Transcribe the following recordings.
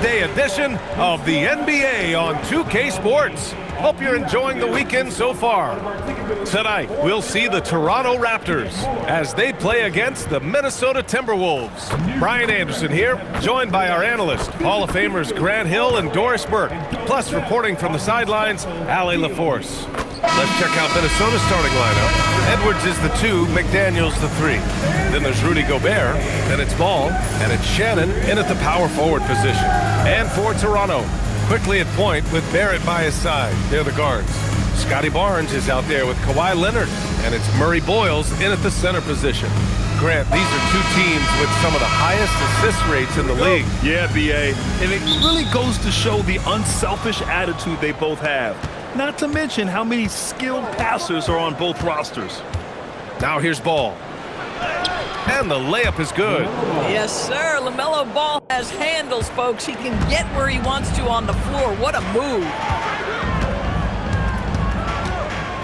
Day edition of the NBA on 2K Sports. Hope you're enjoying the weekend so far. Tonight, we'll see the Toronto Raptors as they play against the Minnesota Timberwolves. Brian Anderson here, joined by our analysts, Hall of Famers Grant Hill and Doris Burke, plus reporting from the sidelines, Allie LaForce. Let's check out Minnesota's starting lineup. Edwards is the 2, McDaniels the 3. Then there's Rudy Gobert, then it's Ball, and it's Shannon in at the power forward position. And for Toronto, quickly at point with Barrett by his side. They're the guards. Scotty Barnes is out there with Kawhi Leonard, and it's Murray Boyles in at the center position. Grant, these are two teams with some of the highest assist rates in the league. Yeah, B.A. And it really goes to show the unselfish attitude they both have. Not to mention how many skilled passers are on both rosters. Now here's Ball. And the layup is good. Yes, sir. LaMelo Ball has handles, folks. He can get where he wants to on the floor. What a move.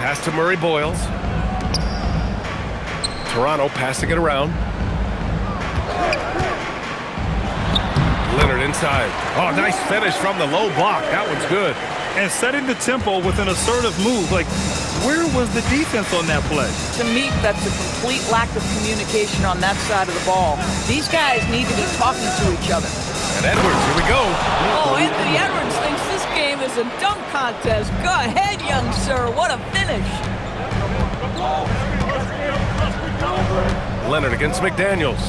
Pass to Murray Boyles. Toronto passing it around. Leonard inside. Oh, nice finish from the low block. That one's good. And setting the tempo with an assertive move. Like, where was the defense on that play? To me, that's a complete lack of communication on that side of the ball. These guys need to be talking to each other. And Edwards, here we go. Oh, Anthony Edwards thinks this game is a dunk contest. Go ahead, young sir. What a finish. Leonard against McDaniels.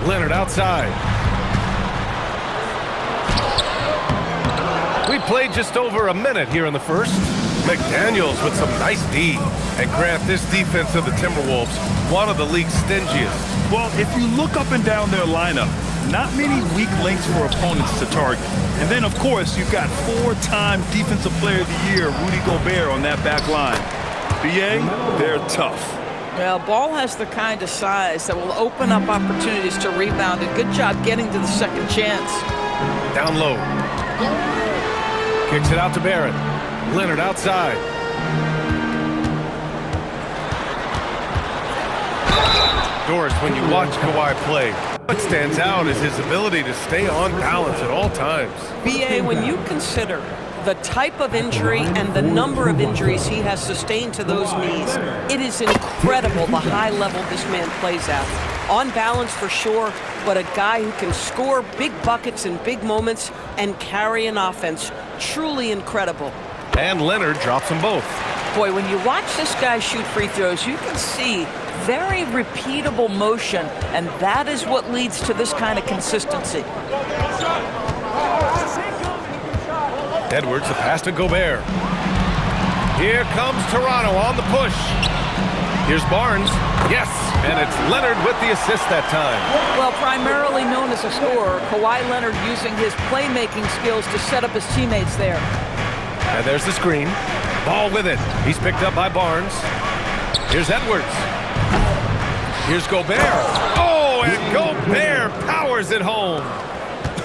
Leonard outside. We played just over a minute here in the first. McDaniels with some nice D. And Grant, this defense of the Timberwolves, one of the league's stingiest. Well, if you look up and down their lineup, not many weak links for opponents to target. And then, of course, you've got 4-time Defensive Player of the Year, Rudy Gobert, on that back line. B.A., they're tough. Well, Ball has the kind of size that will open up opportunities to rebound. And good job getting to the second chance. Down low. Kicks it out to Barrett. Leonard outside. Doris, when you watch Kawhi play, what stands out is his ability to stay on balance at all times. B.A., when you consider the type of injury and the number of injuries he has sustained to those knees, it is incredible the high level this man plays at. On balance for sure, but a guy who can score big buckets in big moments and carry an offense. Truly incredible. And Leonard drops them both. Boy, when you watch this guy shoot free throws, you can see very repeatable motion, and that is what leads to this kind of consistency. Edwards, the pass to Gobert. Here comes Toronto on the push. Here's Barnes. Yes, and it's Leonard with the assist that time. Well, primarily known as a scorer, Kawhi Leonard using his playmaking skills to set up his teammates there. And there's the screen. Ball with it. He's picked up by Barnes. Here's Edwards. Here's Gobert. Oh, and Gobert powers it home.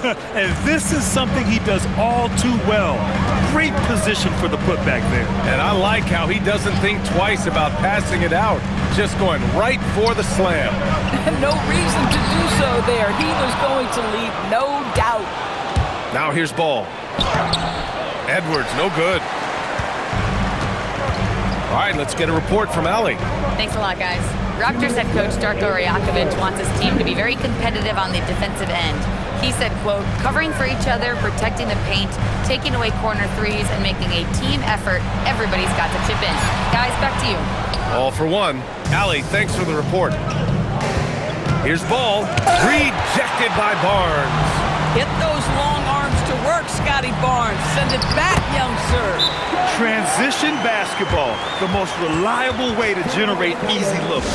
And this is something he does all too well. Great position for the putback there. And I like how he doesn't think twice about passing it out. Just going right for the slam. No reason to do so there. He was going to leave, no doubt. Now here's Ball. Edwards, no good. All right, let's get a report from Allie. Thanks a lot, guys. Raptors head coach Darko Rajakovic wants his team to be very competitive on the defensive end. He said, quote, covering for each other, protecting the paint, taking away corner threes, and making a team effort. Everybody's got to chip in. Guys, back to you. All for one. Allie, thanks for the report. Here's Ball. Rejected by Barnes. Get those long arms to work, Scotty Barnes. Send it back, young sir. Transition basketball, the most reliable way to generate easy looks.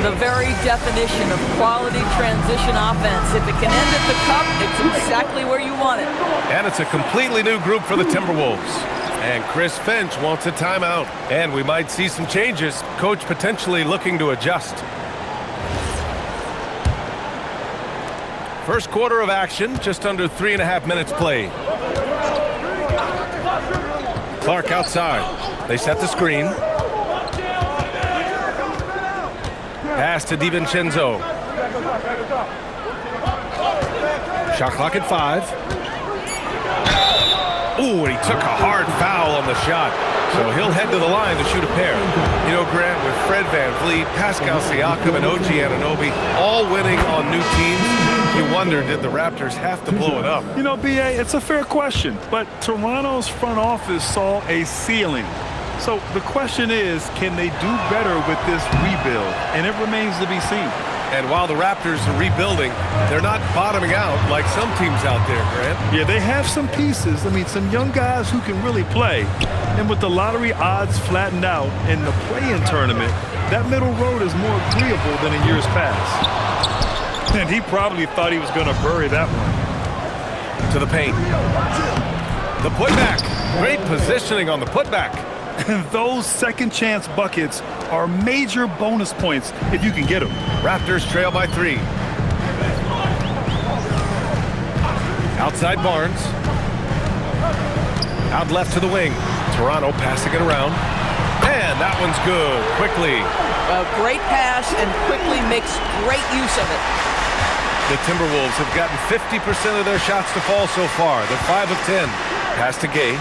The very definition of quality transition offense. If it can end at the cup, it's exactly where you want it. And it's a completely new group for the Timberwolves. And Chris Finch wants a timeout. And we might see some changes. Coach potentially looking to adjust. First quarter of action, just under 3.5 minutes played. Clark outside. They set the screen. Pass to DiVincenzo. Shot clock at 5. Ooh, and he took a hard foul on the shot. So he'll head to the line to shoot a pair. You know, Grant, with Fred VanVleet, Pascal Siakam, and OG Anunoby all winning on new teams, you wonder, did the Raptors have to blow it up? You know, B.A., it's a fair question, but Toronto's front office saw a ceiling. So the question is, can they do better with this rebuild? And it remains to be seen. And while the Raptors are rebuilding, they're not bottoming out like some teams out there, Grant. Yeah, they have some pieces. I mean, some young guys who can really play. And with the lottery odds flattened out in the play-in tournament, that middle road is more agreeable than in years past. And he probably thought he was going to bury that one. To the paint. The putback. Great positioning on the putback. And those second chance buckets are major bonus points if you can get them. Raptors trail by 3. Outside Barnes. Out left to the wing. Toronto passing it around. And that one's good. Quickly. A great pass, and Quickly makes great use of it. The Timberwolves have gotten 50% of their shots to fall so far. They're 5 of 10. Pass to Gay.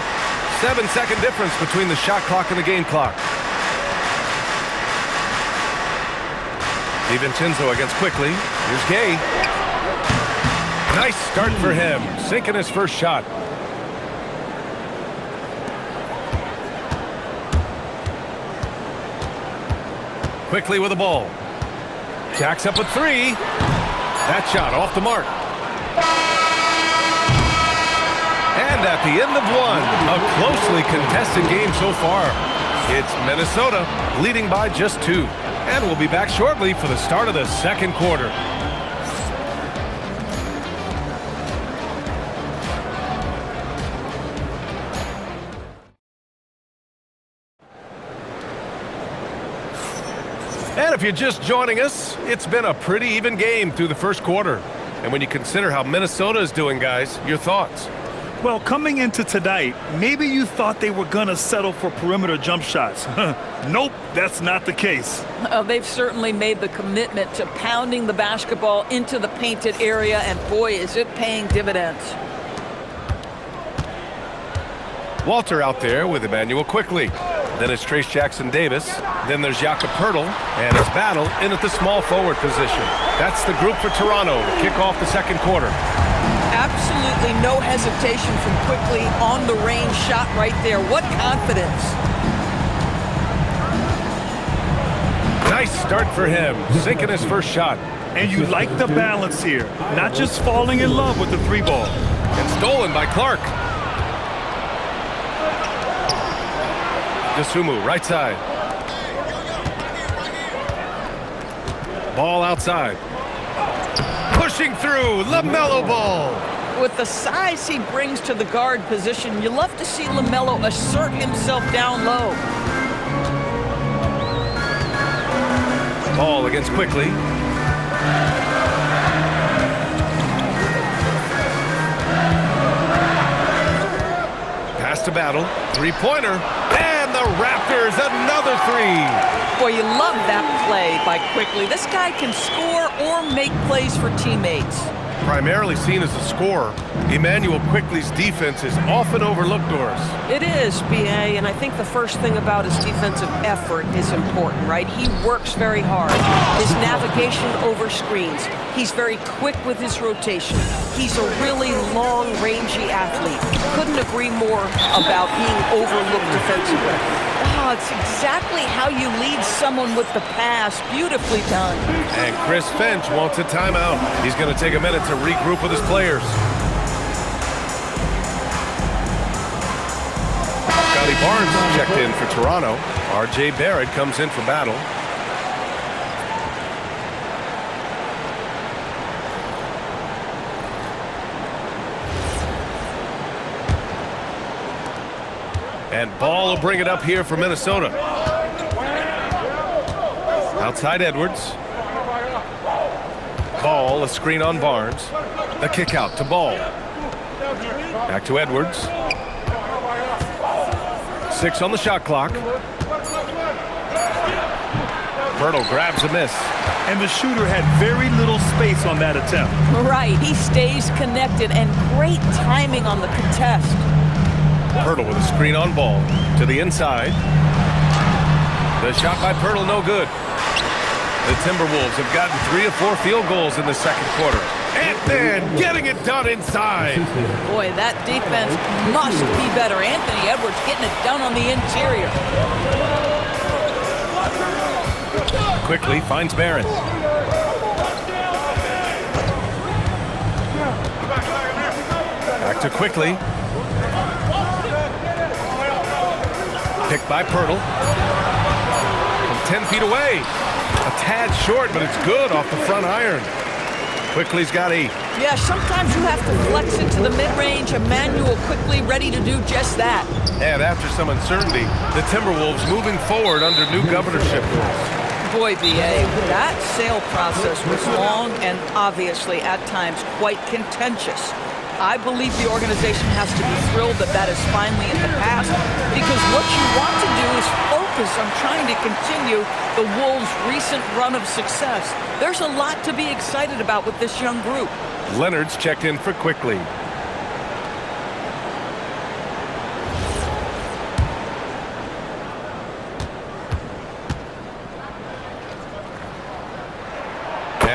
7-second difference between the shot clock and the game clock. DiVincenzo against Quickly. Here's Gay. Nice start for him. Sinking his first shot. Quickly with the ball. Jacks up a 3. That shot off the mark. And at the end of one, a closely contested game so far. It's Minnesota leading by just 2. And we'll be back shortly for the start of the second quarter. And if you're just joining us, it's been a pretty even game through the first quarter. And when you consider how Minnesota is doing, guys, your thoughts? Well, coming into tonight, maybe you thought they were going to settle for perimeter jump shots. Nope, that's not the case. They've certainly made the commitment to pounding the basketball into the painted area, and boy, is it paying dividends. Walter out there with Emmanuel Quickly. Then it's Trace Jackson-Davis. Then there's Jakob Poeltl, and it's Battle in at the small forward position. That's the group for Toronto to kick off the second quarter. Absolutely no hesitation from Quickly on the range shot right there. What confidence. Nice start for him, sinking his first shot. And you like the balance here, not just falling in love with the 3 ball. And stolen by Clark. Dosunmu, right side. Ball outside. Pushing through, LaMelo Ball. With the size he brings to the guard position, you love to see LaMelo assert himself down low. Ball against Quickly. Pass to Battle. 3-pointer. And the Raptors, another 3. Boy, you love that play by Quickly. This guy can score or make plays for teammates. Primarily seen as a scorer, Emmanuel Quickly's defense is often overlooked, Doris. It is, B.A., and I think the first thing about his defensive effort is important, right? He works very hard. His navigation over screens. He's very quick with his rotation. He's a really long, rangy athlete. Couldn't agree more about being overlooked defensively. Oh, it's exactly how you lead someone with the pass. Beautifully done. And Chris Finch wants a timeout. He's going to take a minute to regroup with his players. Scotty Barnes is checked in for Toronto. R.J. Barrett comes in for Battle. And Ball will bring it up here for Minnesota. Outside Edwards. Ball, a screen on Barnes. The kick out to Ball. Back to Edwards. 6 on the shot clock. Poeltl grabs a miss. and the shooter had very little space on that attempt. Right, he stays connected, and great timing on the contest. Pirtle with a screen on ball to the inside. The shot by Pirtle, no good. The Timberwolves have gotten 3 of 4 field goals in the second quarter. And then getting it done inside. Boy, that defense must be better. Anthony Edwards getting it done on the interior. Quickly finds Barron. Back to Quickly. Picked by Pirtle. From 10 feet away. A tad short, but it's good off the front iron. Quickly's got 8. Yeah, sometimes you have to flex into the mid-range. Emmanuel Quickly ready to do just that. And after some uncertainty, the Timberwolves moving forward under new governorship rules. Boy, B.A., that sale process was long and obviously at times quite contentious. I believe the organization has to be thrilled that that is finally in the past, because what you want to do is focus on trying to continue the Wolves' recent run of success. There's a lot to be excited about with this young group. Leonard's checked in for Quickly.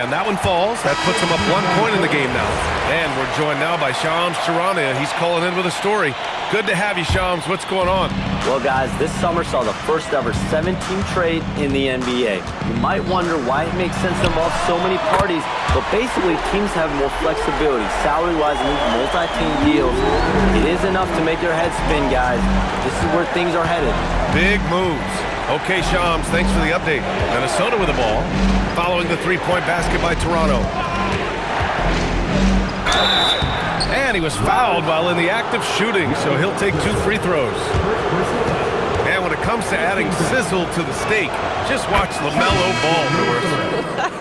And that one falls. That puts him up 1 point in the game now. And we're joined now by Shams Charania. He's calling in with a story. Good to have you, Shams. What's going on? Well, guys, this summer saw the first ever 7-team trade in the NBA. You might wonder why it makes sense to involve so many parties, but basically teams have more flexibility, salary-wise, and these multi-team deals. It is enough to make your head spin, guys. This is where things are headed. Big moves. Okay, Shams, thanks for the update. Minnesota with the ball, following the three-point basket by Toronto. And he was fouled while in the act of shooting, so he'll take 2 free throws. And when it comes to adding sizzle to the steak, just watch LaMelo ball.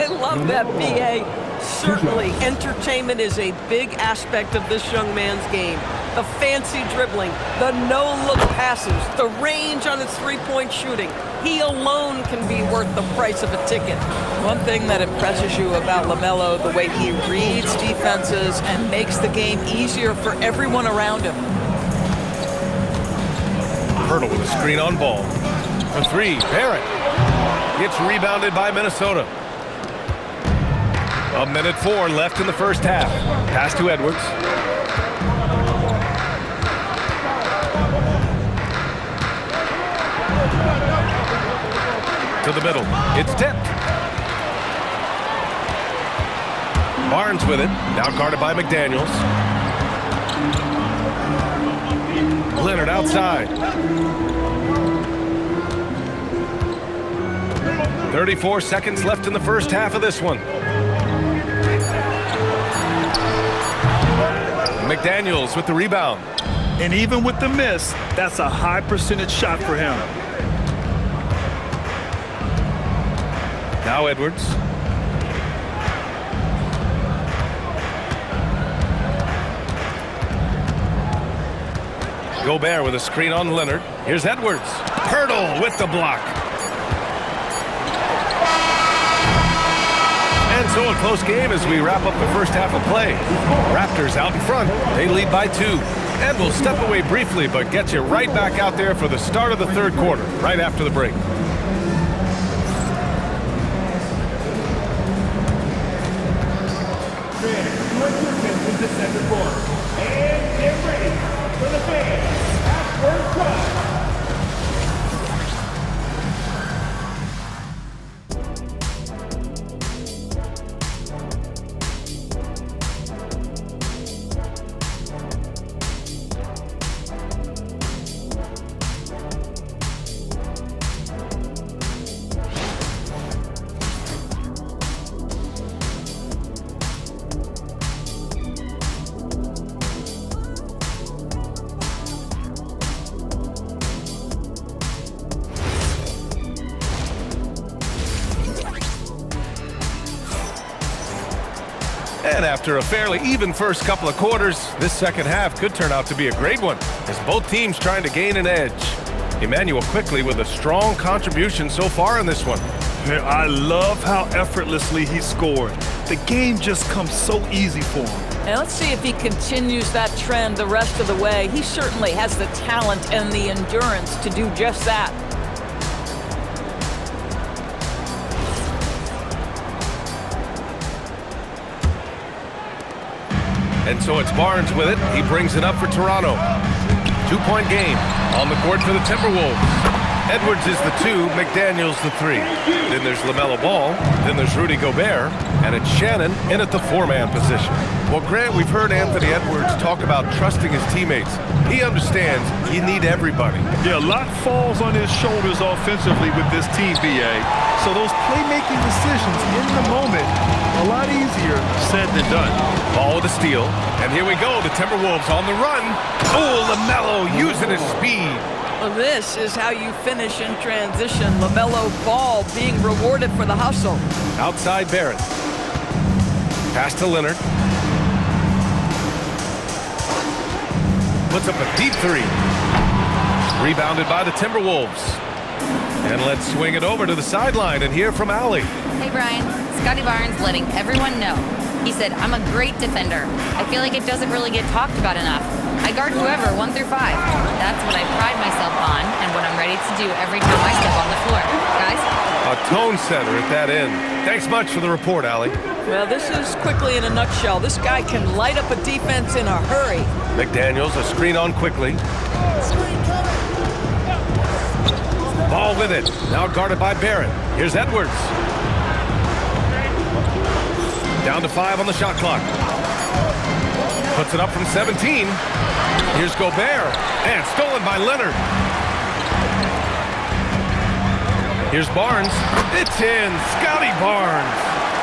I love that, B.A. Certainly, entertainment is a big aspect of this young man's game. The fancy dribbling, the no-look passes, the range on his three-point shooting. He alone can be worth the price of a ticket. One thing that impresses you about LaMelo, the way he reads defenses and makes the game easier for everyone around him. Pirtle with a screen on ball. For 3, Barrett. Gets rebounded by Minnesota. 1:04 left in the first half. Pass to Edwards. To the middle. It's tipped. Barnes with it. Now guarded by McDaniels. Leonard outside. 34 seconds left in the first half of this one. McDaniels with the rebound. And even with the miss, that's a high percentage shot for him. Now Edwards. Gobert with a screen on Leonard. Here's Edwards. Pirtle with the block. And so a close game as we wrap up the first half of play. Raptors out in front. They lead by 2. And we'll step away briefly, but get you right back out there for the start of the third quarter, right after the break. And get ready for the fans. Half-court time. And after a fairly even first couple of quarters, this second half could turn out to be a great one, as both teams trying to gain an edge. Emmanuel Quickly with a strong contribution so far in this one. Yeah, I love how effortlessly he scored. The game just comes so easy for him. And let's see if he continues that trend the rest of the way. He certainly has the talent and the endurance to do just that. And so it's Barnes with it. He brings it up for Toronto. 2-point game on the court for the Timberwolves. Edwards is the 2, McDaniels the 3. Then there's LaMelo Ball, then there's Rudy Gobert, and it's Shannon in at the 4-man position. Well, Grant, we've heard Anthony Edwards talk about trusting his teammates. He understands you need everybody. Yeah, a lot falls on his shoulders offensively with this team, BA. So those playmaking decisions in the moment, a lot easier said than done. Ball with a steal, and here we go, the Timberwolves on the run. Oh, LaMelo using his speed. Well, this is how you finish in transition. LaMelo Ball being rewarded for the hustle. Outside Barrett. Pass to Leonard. Puts up a deep 3. Rebounded by the Timberwolves. And let's swing it over to the sideline and hear from Allie. Hey, Brian. Scotty Barnes letting everyone know. He said, I'm a great defender. I feel like it doesn't really get talked about enough. I guard whoever, 1 through 5. That's what I pride myself on and what I'm ready to do every time I step on the floor. Guys? A tone setter at that end. Thanks much for the report, Allie. Well, this is quickly in a nutshell. This guy can light up a defense in a hurry. McDaniels, a screen on quickly. Ball with it. Now guarded by Barrett. Here's Edwards. Down to 5 on the shot clock. Puts it up from 17. Here's Gobert. And stolen by Leonard. Here's Barnes. It's in. Scotty Barnes.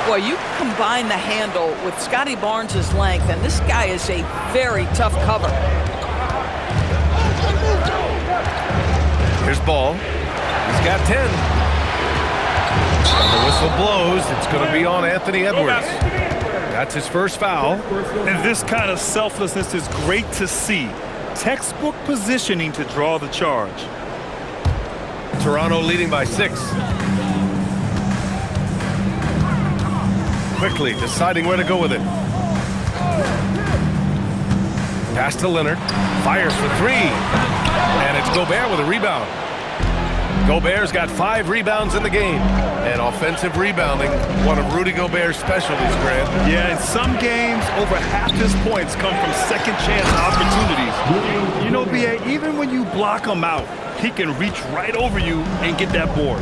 Well, you combine the handle with Scotty Barnes' length, and this guy is a very tough cover. Here's Ball. He's got 10. And the whistle blows. It's going to be on Anthony Edwards. That's his first foul. And this kind of selflessness is great to see. Textbook positioning to draw the charge. Toronto leading by 6. Quickly deciding where to go with it. Pass to Leonard. Fires for 3. And it's Gobert with a rebound. Gobert's got 5 rebounds in the game. And offensive rebounding, one of Rudy Gobert's specialties, Grant. Yeah, in some games, over half his points come from second chance opportunities. You know, B.A., even when you block him out, he can reach right over you and get that board.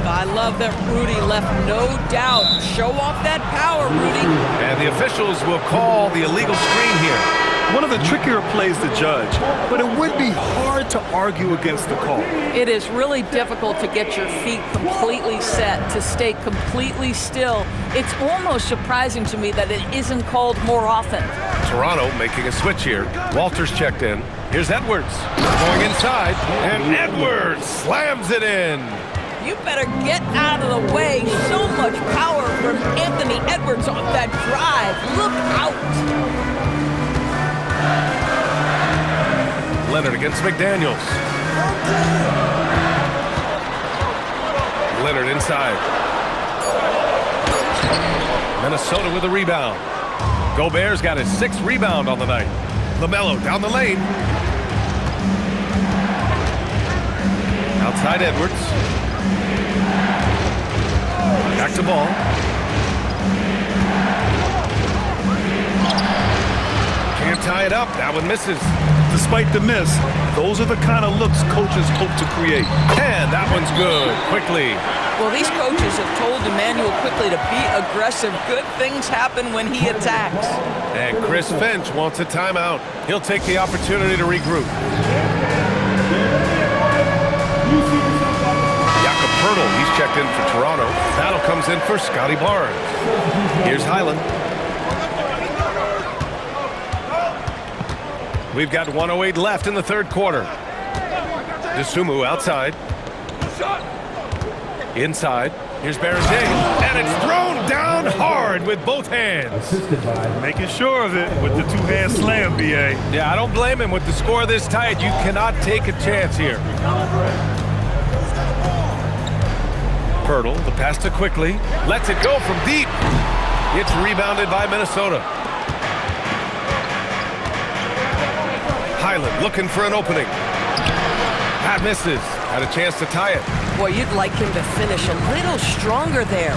I love that Rudy left no doubt. Show off that power, Rudy. And the officials will call the illegal screen here. One of the trickier plays to judge, but it would be hard to argue against the call. It is really difficult to get your feet completely set, to stay completely still. It's almost surprising to me that it isn't called more often. Toronto making a switch here. Walters checked in. Here's Edwards going inside, and Edwards slams it in. You better get out of the way. So much power from Anthony Edwards off that drive. Look out. Leonard against McDaniels. Leonard inside. Minnesota with a rebound. Gobert's got his 6th rebound on the night. LaMelo down the lane. Outside Edwards. Back to Ball. Can't tie it up. That one misses. Despite the miss, those are the kind of looks coaches hope to create. And that one's good. Quickly. Well, these coaches have told Emmanuel Quickly to be aggressive. Good things happen when he attacks. And Chris Finch wants a timeout. He'll take the opportunity to regroup. Jakob Poeltl, he's checked in for Toronto. Battle comes in for Scotty Barnes. Here's Highland. We've got 1:08 left in the third quarter. DeSumo outside. Inside. Here's Barrett-James. And it's thrown down hard with both hands. Making sure of it with the 2-hand slam, B.A. Yeah, I don't blame him. With the score this tight, you cannot take a chance here. Pirtle, the pass to Quickly. Lets it go from deep. It's rebounded by Minnesota. Highland looking for an opening. That misses. Had a chance to tie it. Boy, you'd like him to finish a little stronger there.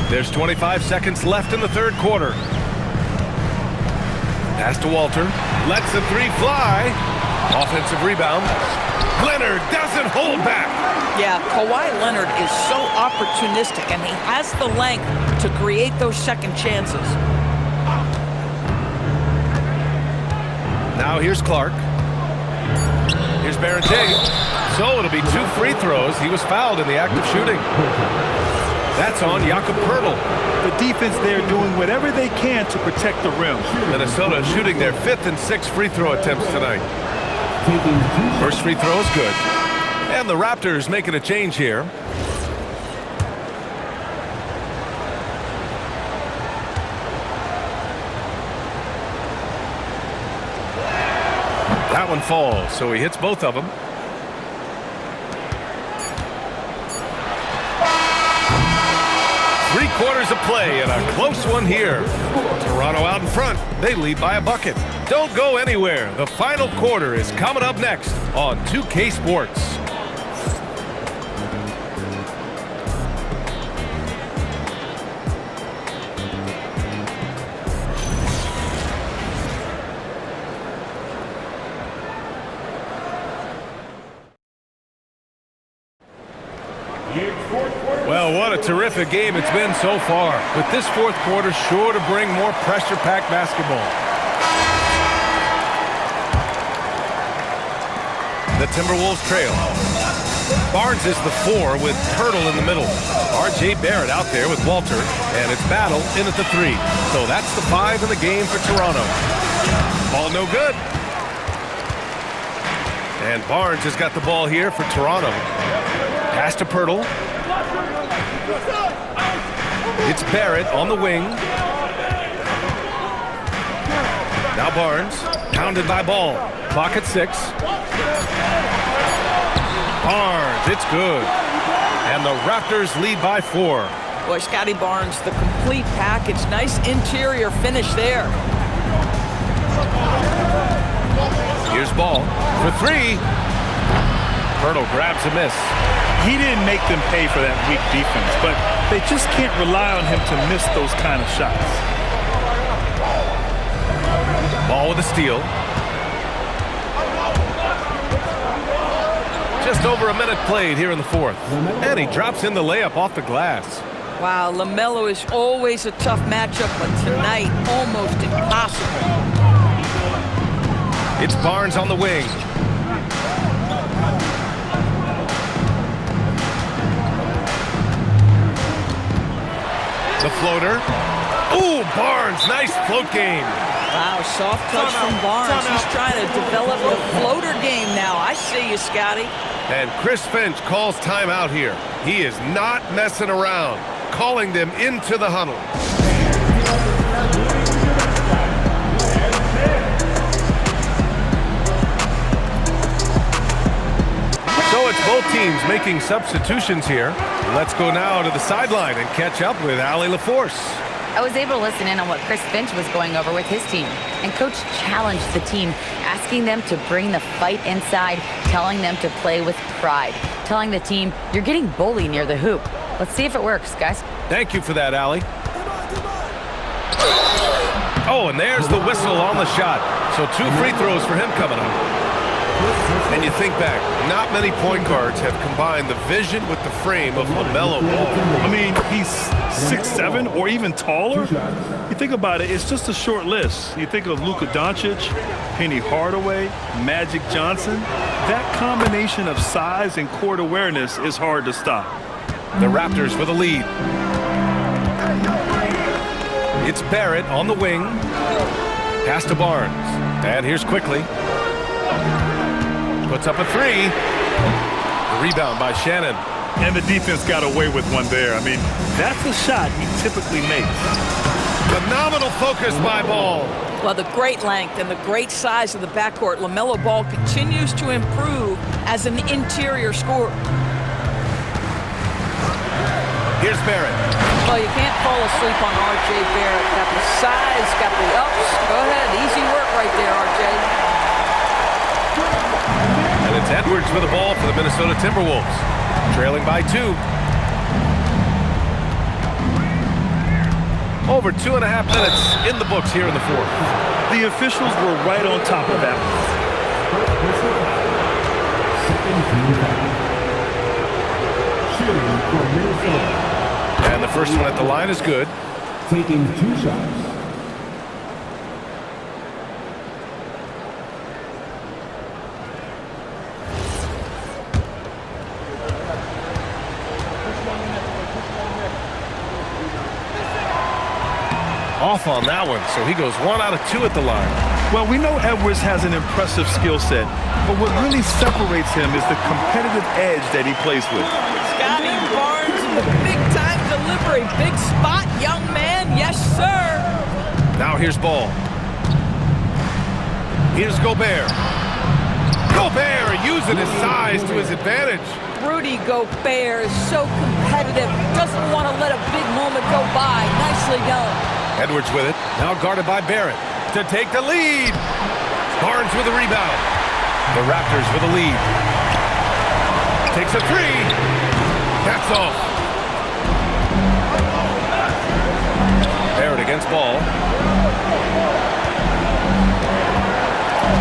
There's 25 seconds left in the third quarter. Pass to Walter. Lets the three fly. Offensive rebound. Leonard doesn't hold back. Yeah, Kawhi Leonard is so opportunistic, and he has the length to create those second chances. Now here's Clark. Here's Barrett-James. So it'll be 2 free throws. He was fouled in the act of shooting. That's on Jakob Pirtle. The defense there doing whatever they can to protect the rim. Minnesota shooting their 5th and 6th free throw attempts tonight. First free throw is good. And the Raptors making a change here. That one falls, so he hits both of them. Three-quarters of play and a close one here. Toronto out in front. They lead by a bucket. Don't go anywhere. The final quarter is coming up next on 2K Sports. Well, what a terrific game it's been so far. But this fourth quarter sure to bring more pressure-packed basketball. The Timberwolves trail. Barnes is the 4 with Pirtle in the middle. R.J. Barrett out there with Walter. And it's Battle in at the 3. So that's the 5 in the game for Toronto. Ball no good. And Barnes has got the ball here for Toronto. Pass to Pirtle. It's Barrett on the wing. Now Barnes, pounded by Ball. Clock at 6. Barnes, it's good. And the Raptors lead by 4. Boy, Scotty Barnes, the complete package. Nice interior finish there. Here's Ball for 3. Pirtle grabs a miss. He didn't make them pay for that weak defense, but they just can't rely on him to miss those kind of shots. Ball with a steal. Just over a minute played here in the fourth. And he drops in the layup off the glass. Wow, LaMelo is always a tough matchup, but tonight almost impossible. It's Barnes on the wing. The floater. Ooh, Barnes, nice float game. Wow, soft touch from Barnes. He's trying to develop the floater game now. I see you, Scotty. And Chris Finch calls timeout here. He is not messing around, calling them into the huddle. So it's both teams making substitutions here. Let's go now to the sideline and catch up with Allie LaForce. I was able to listen in on what Chris Finch was going over with his team. And Coach challenged the team, asking them to bring the fight inside, telling them to play with pride, telling the team, you're getting bullied near the hoop. Let's see if it works, guys. Thank you for that, Allie. Oh, and there's the whistle on the shot. So 2 free throws for him coming up. And you think back, not many point guards have combined the vision with the frame of LaMelo Ball. I mean, he's 6'7" or even taller. You think about it, it's just a short list. You think of Luka Doncic, Penny Hardaway, Magic Johnson. That combination of size and court awareness is hard to stop. The Raptors with a lead. It's Barrett on the wing. Pass to Barnes. And here's Quickly. Puts up a 3. The rebound by Shannon. And the defense got away with one there. I mean, that's a shot he typically makes. Phenomenal focus by Ball. Well, the great length and the great size of the backcourt, LaMelo Ball continues to improve as an interior scorer. Here's Barrett. Well, you can't fall asleep on R.J. Barrett. Got the size, got the ups. Go ahead, easy work right there, R.J. And it's Edwards with the ball for the Minnesota Timberwolves. Trailing by 2. Over 2.5 minutes in the books here in the fourth. The officials were right on top of that. And the first one at the line is good. Taking 2 shots. Off on that one, so he goes 1 out of 2 at the line. Well, we know Edwards has an impressive skill set, but what really separates him is the competitive edge that he plays with. Scotty Barnes in the big-time delivery. Big spot, young man. Yes, sir. Now here's Ball. Here's Gobert. Gobert using his size to his advantage. Rudy Gobert is so competitive. Doesn't want to let a big moment go by. Nicely done. Edwards with it, now guarded by Barrett to take the lead. Barnes with the rebound. The Raptors with the lead. Takes a 3. That's off. Barrett against Ball.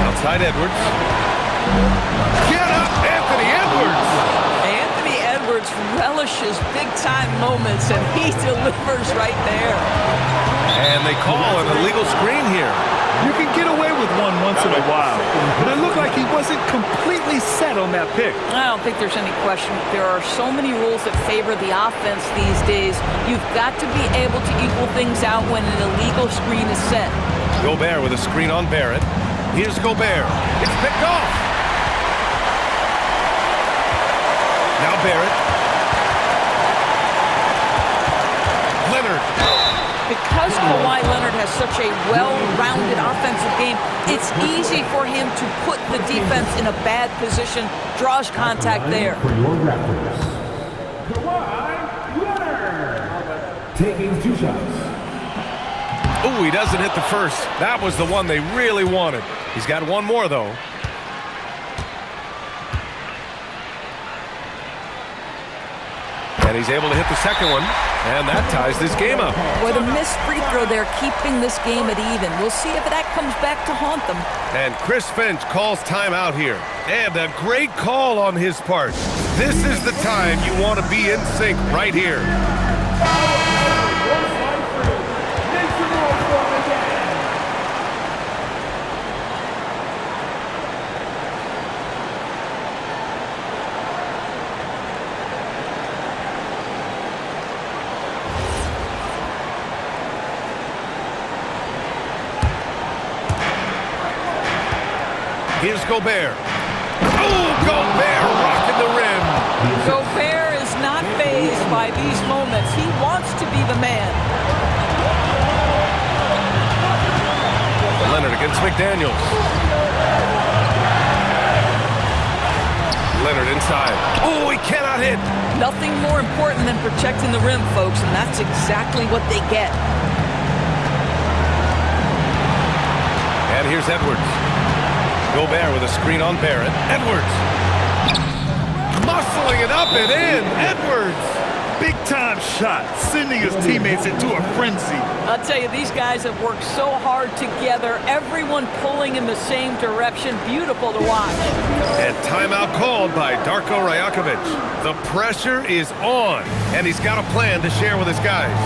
Outside Edwards. Get up, Anthony Edwards! Anthony Edwards relishes big-time moments, and he delivers right there. And they call an illegal screen here. You can get away with one once in a while, but it looked like he wasn't completely set on that pick. I don't think there's any question. There are so many rules that favor the offense these days. You've got to be able to equal things out when an illegal screen is set. Gobert with a screen on Barrett. Here's Gobert. It's picked off. Now Barrett. Leonard. Because Kawhi Leonard has such a well-rounded offensive game, it's easy for him to put the defense in a bad position, draws contact there. For your Raptors, Kawhi Leonard. Taking 2 shots. Ooh, he doesn't hit the first. That was the one they really wanted. He's got one more, though. And he's able to hit the second one, and that ties this game up. Boy, the missed free throw there, keeping this game at even. We'll see if that comes back to haunt them. And Chris Finch calls timeout here. And a great call on his part. This is the time you want to be in sync right here. Here's Gobert. Oh, Gobert rocking the rim. Gobert is not fazed by these moments. He wants to be the man. Leonard against McDaniels. Leonard inside. Oh, he cannot hit. Nothing more important than protecting the rim, folks, and that's exactly what they get. And here's Edwards. Gobert with a screen on Barrett. Edwards. Muscling it up and in. Edwards. Big-time shot, sending his teammates into a frenzy. I'll tell you, these guys have worked so hard together. Everyone pulling in the same direction. Beautiful to watch. And timeout called by Darko Rajakovic. The pressure is on, and he's got a plan to share with his guys.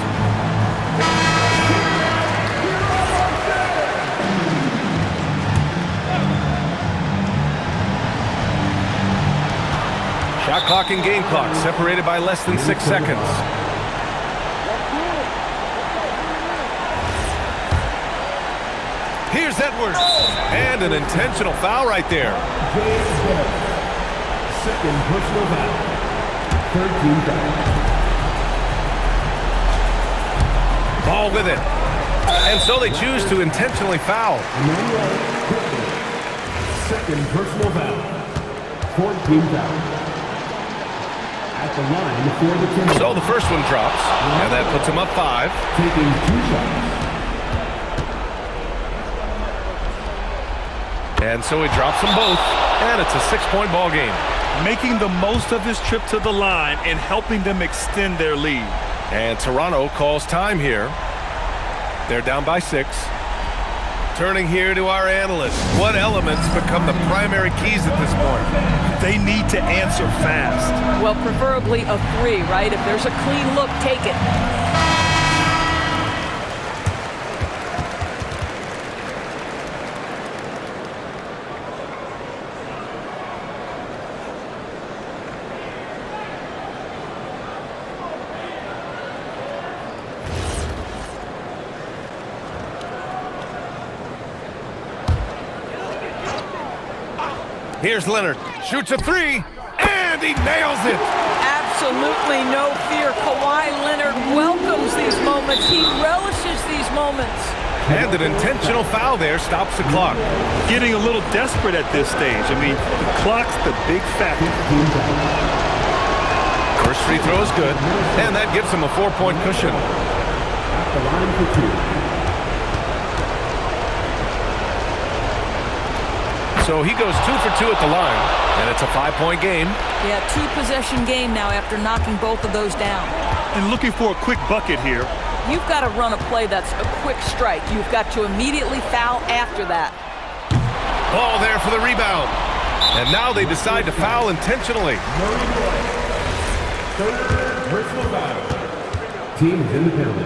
Shot clock and game clock separated by less than 6 seconds. Here's Edwards. And an intentional foul right there. Second personal foul. 13 foul. Ball with it. And so they choose to intentionally foul. Second personal foul. 14 foul. At the line for the team. So the first one drops, and that puts him up 5. Taking 2 shots. And so he drops them both, and it's a 6-point ball game. Making the most of his trip to the line and helping them extend their lead. And Toronto calls time here. They're down by 6. Turning here to our analysts. What elements become the primary keys at this point? They need to answer fast. Well, preferably a 3, right? If there's a clean look, take it. Here's Leonard. Shoots a 3, and he nails it. Absolutely no fear. Kawhi Leonard welcomes these moments. He relishes these moments. And an intentional foul there stops the clock. Getting a little desperate at this stage. I mean, the clock's the big factor. First free throw is good, and that gives him a 4-point cushion. At the line for 2. So he goes 2 for 2 at the line, and it's a 5-point game. Yeah, 2-possession game now after knocking both of those down. And looking for a quick bucket here. You've got to run a play that's a quick strike. You've got to immediately foul after that. Ball there for the rebound. And now they decide to foul intentionally. Third personal foul. Team is in the penalty.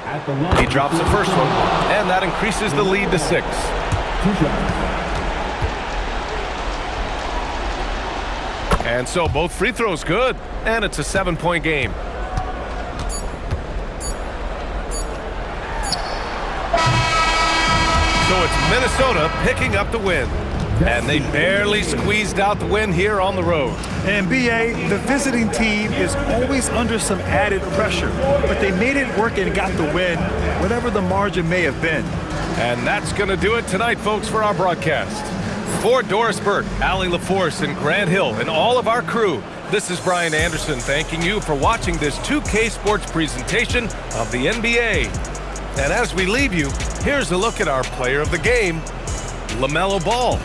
At the line. He drops the first one, and that increases the lead to 6. 2 shots. And so both free throws good, and it's a 7-point game. So it's Minnesota picking up the win. And they barely squeezed out the win here on the road. And B.A., the visiting team is always under some added pressure, but they made it work and got the win, whatever the margin may have been. And that's going to do it tonight, folks, for our broadcast. For Doris Burke, Allie LaForce, and Grant Hill, and all of our crew, this is Brian Anderson thanking you for watching this 2K Sports presentation of the NBA. And as we leave you, here's a look at our player of the game, LaMelo Ball.